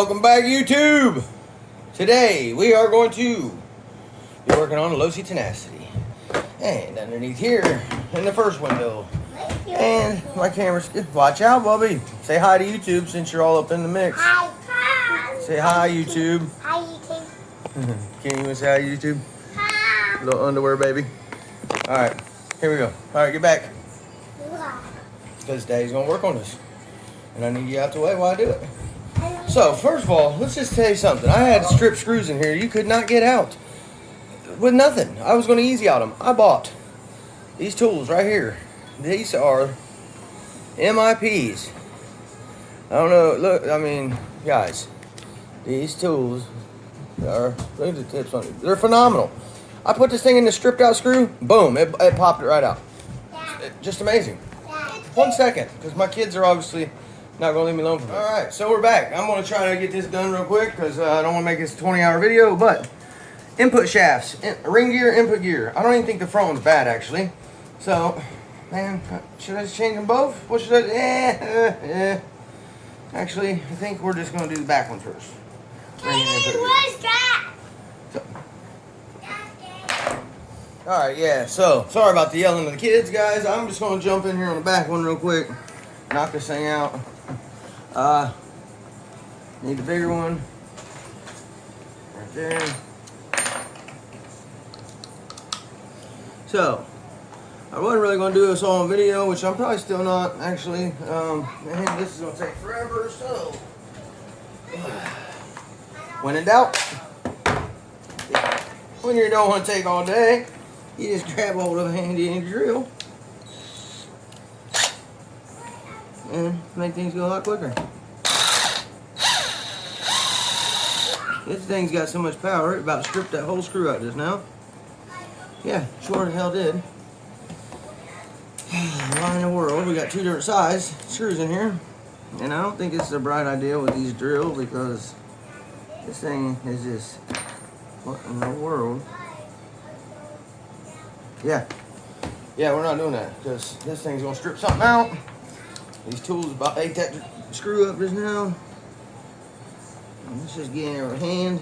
Welcome back, YouTube. Today we are going to be working on LOSI tenacity. And underneath here in the first window. And my camera's good. Watch out, Bubby. Say hi to YouTube since you're all up in the mix. Hi. Say hi, YouTube. Hi, YouTube. Can you say hi, YouTube? Hi. Little underwear, baby. Alright, here we go. Alright, get back. Because Daddy's going to work on this. And I need you out the way while I do it. So, first of all, let's just tell you something. I had strip screws in here you could not get out. With nothing. I was going to easy out them. I bought these tools right here. These are MIPs. I don't know. Look, I mean, guys. These tools are, look at the tips on it. They're phenomenal. I put this thing in the stripped out screw. Boom. It popped it right out. Just amazing. 1 second. Because my kids are obviously not going to leave me alone for that. Alright, so we're back. I'm going to try to get this done real quick because I don't want to make this a 20-hour video, but input shafts, ring gear, input gear. I don't even think the front one's bad, actually. So, man, should I just change them both? What should I, Actually, I think we're just going to do the back one first. Where's that? Alright, yeah, so, sorry about the yelling of the kids, guys. I'm just going to jump in here on the back one real quick. Knock this thing out. Need the bigger one. Right there. So, I wasn't really going to do this all on video, which I'm probably still not, actually. Man, this is going to take forever, so. When in doubt, when you don't want to take all day, you just grab hold of a handy drill and make things go a lot quicker. This thing's got so much power, it about stripped that whole screw out just now. Yeah, sure as hell did. Why in the world? We got two different size screws in here. And I don't think it's a bright idea with these drills because this thing is just, what in the world? Yeah, we're not doing that because this thing's gonna strip something out. These tools about ate that screw up just now. Let's just get in there with a hand.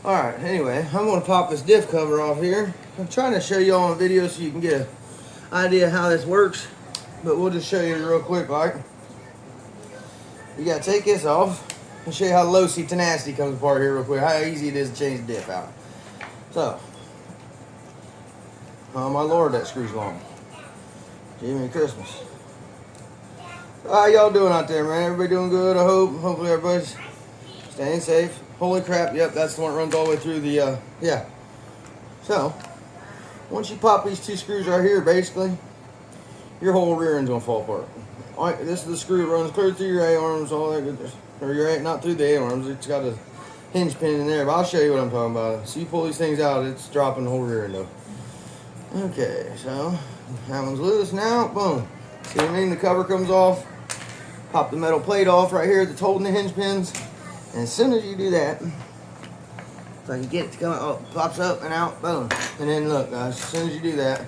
Alright, anyway, I'm gonna pop this diff cover off here. I'm trying to show you all on video so you can get an idea how this works. But we'll just show you real quick, like. You gotta take this off. I'll show you how LOSI tenacity comes apart here real quick. How easy it is to change the diff out. So. Oh my lord, that screw's long. Jiminy Christmas. How y'all doing out there, man? Everybody doing good, I hope. Hopefully everybody's staying safe. Holy crap, yep, that's the one that runs all the way through the, yeah. So, once you pop these two screws right here, basically, your whole rear end's gonna fall apart. All right, this is the screw that runs clear through your A-arms, all that goodness. Or your not through the A-arms, it's got a hinge pin in there, but I'll show you what I'm talking about. So you pull these things out, it's dropping the whole rear end though. Okay, so, that one's loose now, boom. See what I mean? The cover comes off. Pop the metal plate off right here that's holding the hinge pins. And as soon as you do that, if I can get it to come out, it pops up and out, boom. And then look, guys, as soon as you do that,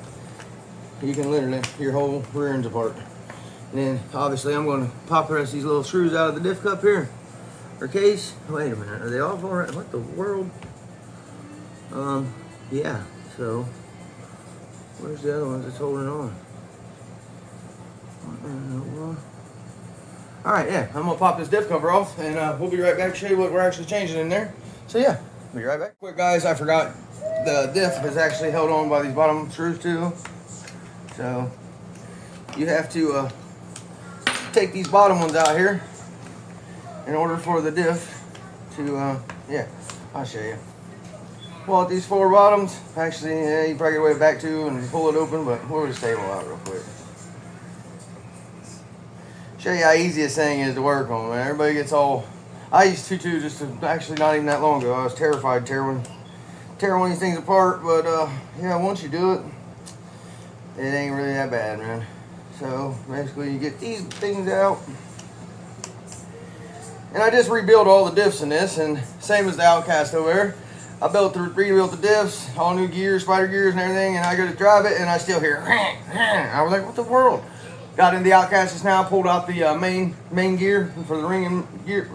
you can literally, your whole rear end's apart. And then, obviously, I'm going to pop the rest of these little screws out of the diff cup here. Or case. Wait a minute, are they off already? What the world? Yeah, so, where's the other ones that's holding on? What in the world? Alright, yeah, I'm going to pop this diff cover off, and we'll be right back to show you what we're actually changing in there. So yeah, be right back. Quick guys, I forgot the diff is actually held on by these bottom screws too. So, you have to take these bottom ones out here in order for the diff to, yeah, I'll show you. Pull out these four bottoms. Actually, yeah, you probably get way back to and pull it open, but we'll just table out real quick. Show you how easy this thing is to work on, man. Everybody gets all. I used to too, just to, actually not even that long ago. I was terrified to tear one of these things apart, but yeah, once you do it, it ain't really that bad, man. So basically, you get these things out, and I just rebuilt all the diffs in this, and same as the Outcast over there. I rebuilt the diffs, all new gears, spider gears, and everything, and I go to drive it, and I still hear. I was like, what the world? Got in the Outcast just now, pulled out the main gear for the ring and gear,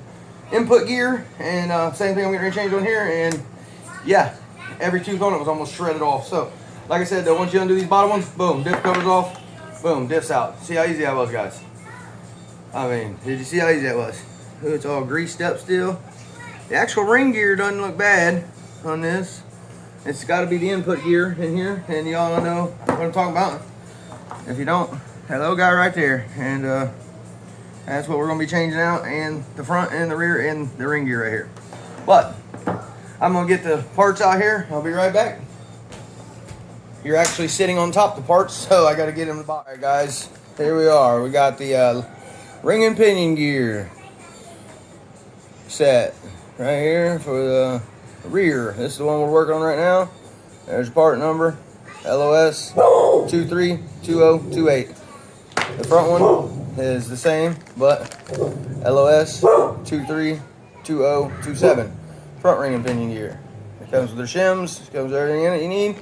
input gear, and same thing I'm getting ready to change on here, and yeah, every tooth on it was almost shredded off. So like I said though, once you undo these bottom ones, boom, diff covers off, boom, diff's out. See how easy that was, guys? I mean, did you see how easy that was? Ooh, it's all greased up still. The actual ring gear doesn't look bad on this. It's got to be the input gear in here, and y'all know what I'm talking about. If you don't, that little guy right there, and that's what we're gonna be changing out, and the front and the rear and the ring gear right here. But I'm gonna get the parts out here. I'll be right back. You're actually sitting on top of the parts, so I got to get them in the box. All right, guys, here we are. We got the ring and pinion gear set right here for the rear. This is the one we're working on right now. There's your part number, LOS 232028. The front one is the same, but LOS 232027. Front ring and pinion gear. It comes with their shims, it comes with everything in it you need.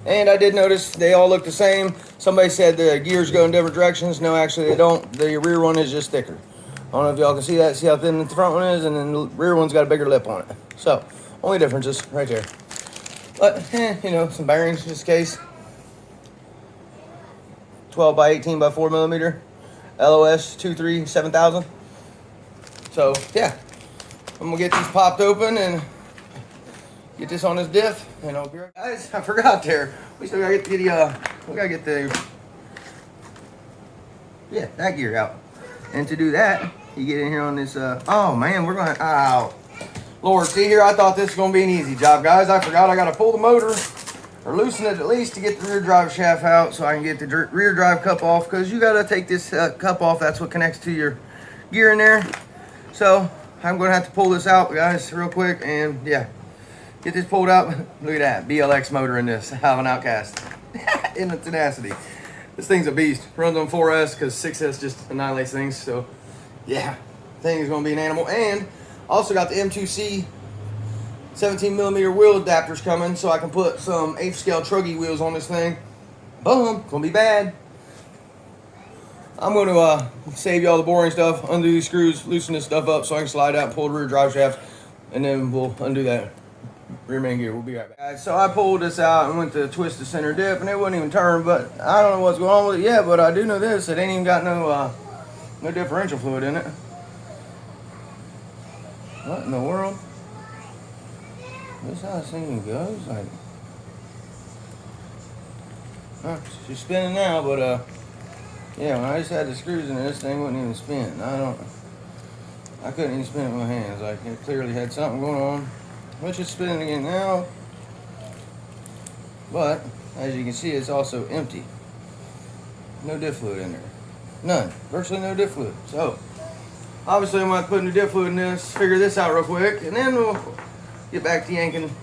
And I did notice they all look the same. Somebody said the gears go in different directions. No, actually they don't. The rear one is just thicker. I don't know if y'all can see that. See how thin the front one is, and then the rear one's got a bigger lip on it. So, only differences right there. But, you know, some bearings just in case. 12 by 18 by 4 millimeter. LOS 237,000. So, yeah. I'm going to get these popped open and get this on this diff. And I'll be right back. Guys, I forgot there. We still got to get the, yeah, that gear out. And to do that, you get in here on this, oh man, we're going to, ow. Lord, see here, I thought this was going to be an easy job, guys. I forgot I got to pull the motor, or loosen it at least to get the rear drive shaft out so I can get the rear drive cup off, because you got to take this cup off. That's what connects to your gear in there. So I'm going to have to pull this out, guys, real quick, and yeah, get this pulled out. Look at that, BLX motor in this. I have an Outcast in the Tenacity. This thing's a beast. Runs on 4S because 6S just annihilates things. So yeah, thing is going to be an animal. And also got the M2C 17 millimeter wheel adapters coming, so I can put some 8th scale truggy wheels on this thing. Boom, gonna be bad. I'm going to save y'all the boring stuff, undo these screws, loosen this stuff up so I can slide out and pull the rear drive shaft, and then we'll undo that rear main gear. We'll be right back. So I pulled this out and went to twist the center diff, and it wouldn't even turn, but I don't know what's going on with it yet, but I do know this, it ain't even got no differential fluid in it. What in the world? This is how this thing goes? Like, she's spinning now, but yeah, when I just had the screws in it, this thing wouldn't even spin. I couldn't even spin it with my hands. Like, it clearly had something going on. Which is spinning again now. But, as you can see, it's also empty. No diff fluid in there. None. Virtually no diff fluid. So, obviously I'm going to put new diff fluid in this, figure this out real quick, and then we'll get back to yanking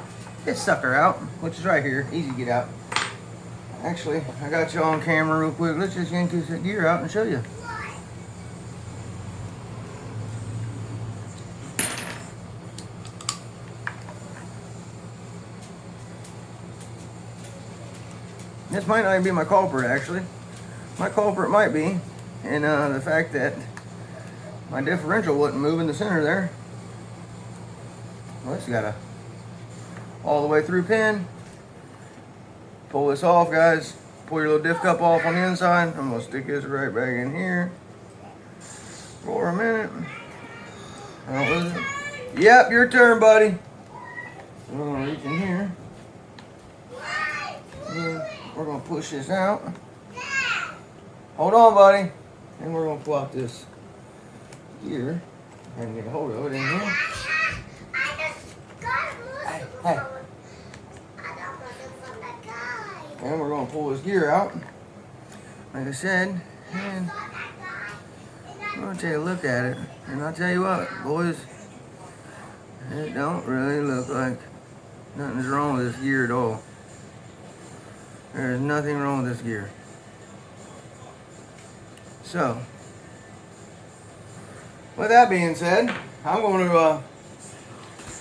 this sucker out, which is right here. Easy to get out. Actually, I got you on camera real quick. Let's just yank this gear out and show you. This might not even be my culprit, actually. My culprit might be in the fact that my differential wasn't moving the center there. Well, it's got a all the way through pin. Pull this off, guys. Pull your little diff cup off on the inside. I'm gonna stick this right back in here for a minute. Don't lose it. Yep, your turn, buddy. We're gonna reach in here. We're gonna push this out. Hold on, buddy. And we're gonna pull out this gear and get a hold of it in here. Hey. And we're gonna pull this gear out. Like I said, and I'm gonna take a look at it. And I'll tell you what, boys, it don't really look like nothing's wrong with this gear at all. There's nothing wrong with this gear. So, with that being said, I'm going to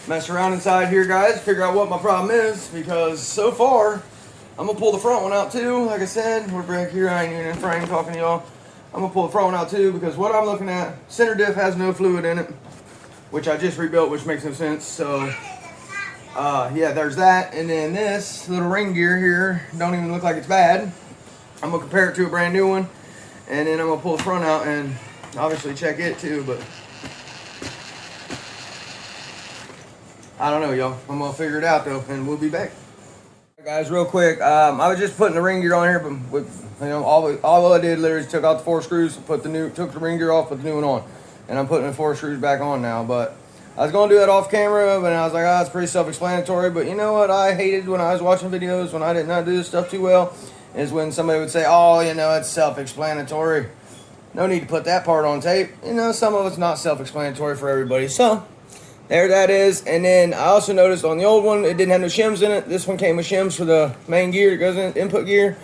mess around inside here, guys, figure out what my problem is, because so far, I'm going to pull the front one out too. Like I said, we're back here, I ain't even in frame talking to y'all. I'm going to pull the front one out too, because what I'm looking at, center diff has no fluid in it. which I just rebuilt, which makes no sense. So yeah, there's that. And then this little ring gear here don't even look like it's bad. I'm gonna compare it to a brand new one, and then I'm gonna pull the front out and obviously check it too. But I don't know, y'all. I'm gonna figure it out though, and we'll be back. Guys, real quick, I was just putting the ring gear on here, but with, you know, all I did literally took out the 4 screws, took the ring gear off, put the new one on, and I'm putting the 4 screws back on now. But I was gonna do that off camera, but I was like, it's pretty self-explanatory. But you know what I hated when I was watching videos when I did not do this stuff too well, is when somebody would say, oh, you know, it's self-explanatory. No need to put that part on tape. You know, some of it's not self-explanatory for everybody. So there that is. And then I also noticed on the old one, it didn't have no shims in it. This one came with shims for the main gear. It goes in input gear.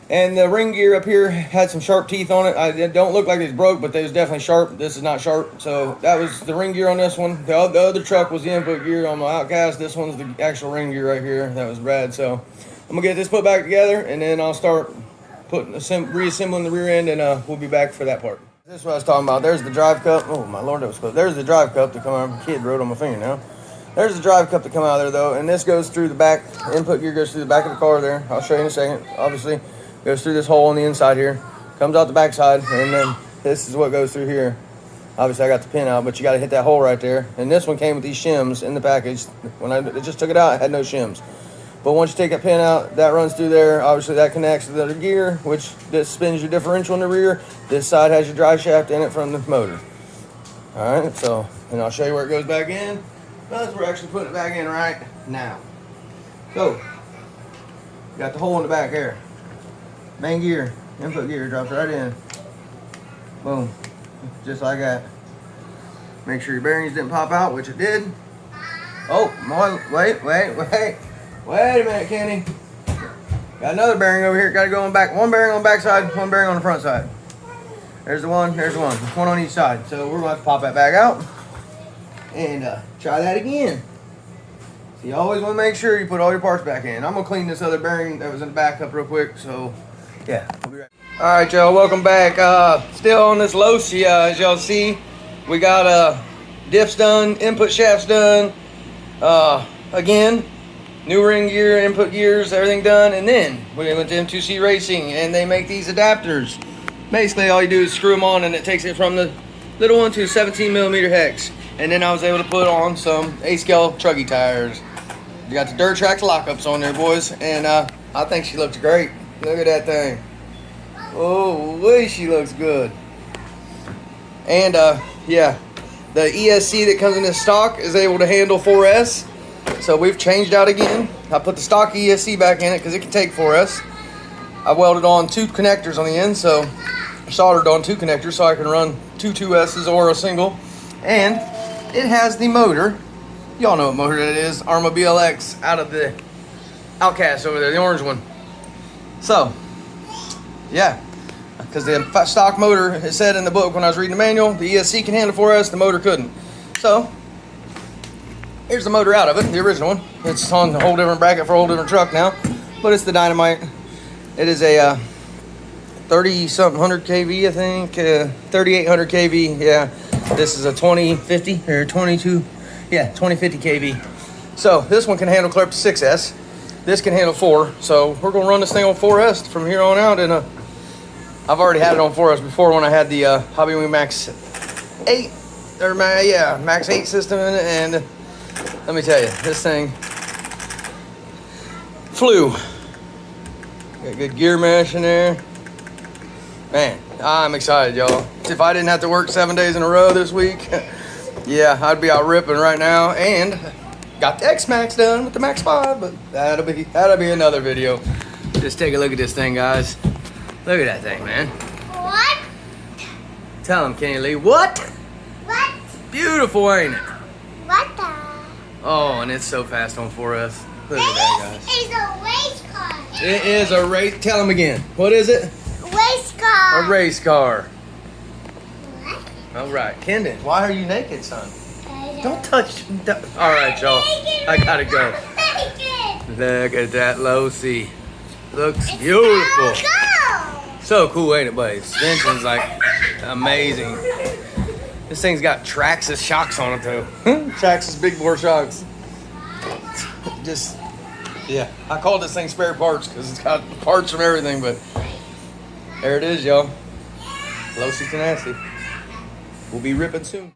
And the ring gear up here had some sharp teeth on it. It don't look like it's broke, but they was definitely sharp. This is not sharp. So that was the ring gear on this one. The other truck was the input gear on my Outcast. This one's the actual ring gear right here. That was rad. So I'm going to get this put back together, and then I'll start reassembling the rear end, and we'll be back for that part. This is what I was talking about. There's the drive cup. Oh, my Lord, that was close. There's the drive cup to come out. Kid wrote on my finger now. There's the drive cup to come out of there, though, and this goes through the back. Input gear goes through the back of the car there. I'll show you in a second. Obviously, goes through this hole on the inside here. Comes out the back side, and then this is what goes through here. Obviously, I got the pin out, but you got to hit that hole right there. And this one came with these shims in the package. When I just took it out, it had no shims. But once you take that pin out, that runs through there. Obviously, that connects to the other gear, which this spins your differential in the rear. This side has your drive shaft in it from the motor. All right, so, and I'll show you where it goes back in. Because we're actually putting it back in right now. So, got the hole in the back here. Main gear, input gear, drops right in. Boom, just like that. Make sure your bearings didn't pop out, which it did. Oh, wait. Wait a minute, Kenny. Got another bearing over here. Got to go on back. One bearing on the back side, one bearing on the front side. There's the one, there's the one. There's one on each side. So we're going to have to pop that back out and try that again. So you always want to make sure you put all your parts back in. I'm going to clean this other bearing that was in the back up real quick. So, yeah. We'll be right back. All right, y'all. Welcome back. Still on this LOSI. As y'all see, we got diffs done, input shafts done. Again. New ring gear, input gears, everything done. And then we went to M2C Racing, and they make these adapters. Basically, all you do is screw them on, and it takes it from the little one to a 17mm hex. And then I was able to put on some A-scale truggy tires. You got the dirt tracks lockups on there, boys. And I think she looks great. Look at that thing. Oh, she looks good. And yeah, the ESC that comes in this stock is able to handle 4S. So we've changed out again. I put the stock ESC back in it because it can take 4S. I welded on 2 connectors on the end, so soldered on 2 connectors so I can run 2 2S's or a single. And it has the motor. Y'all know what motor that is. Arma BLX out of the Outcast over there, the orange one. So, yeah. Because the stock motor, it said in the book when I was reading the manual, the ESC can handle 4S, the motor couldn't. So, here's the motor out of it, the original one. It's on a whole different bracket for a whole different truck now, but it's the Dynamite. It is a 30-something 100 kV, I think, 3,800 kV. Yeah, this is a 2050 or 22, yeah, 2050 kV. So this one can handle clear up to 6S. This can handle 4. So we're gonna run this thing on 4S from here on out. And I've already had it on 4S before when I had the Hobbywing Max 8 or Max 8 system in it, and let me tell you, this thing flew. Got good gear mesh in there. Man, I'm excited, y'all. If I didn't have to work 7 days in a row this week, yeah, I'd be out ripping right now. And got the X-Max done with the Max 5, but that'll be another video. Just take a look at this thing, guys. Look at that thing, man. What? Tell him, Kenny Lee. What? What? Beautiful, ain't it? What the? Oh, and it's so fast on 4S. Look at that, guys. This is a race car. It is a race. Tell him again. What is it? Race car. A race car. What? All right, Kendon. Why are you naked, son? I Don't touch. All right, y'all. I gotta go. Naked. Look at that LOSI. Looks It's beautiful. now go. So cool, ain't it, buddy? Suspension's like amazing. This thing's got Traxxas shocks on it though. Traxxas big bore shocks. Just, yeah. I call this thing spare parts because it's got parts from everything, but there it is, y'all. LOSI tenacity. We'll be ripping soon.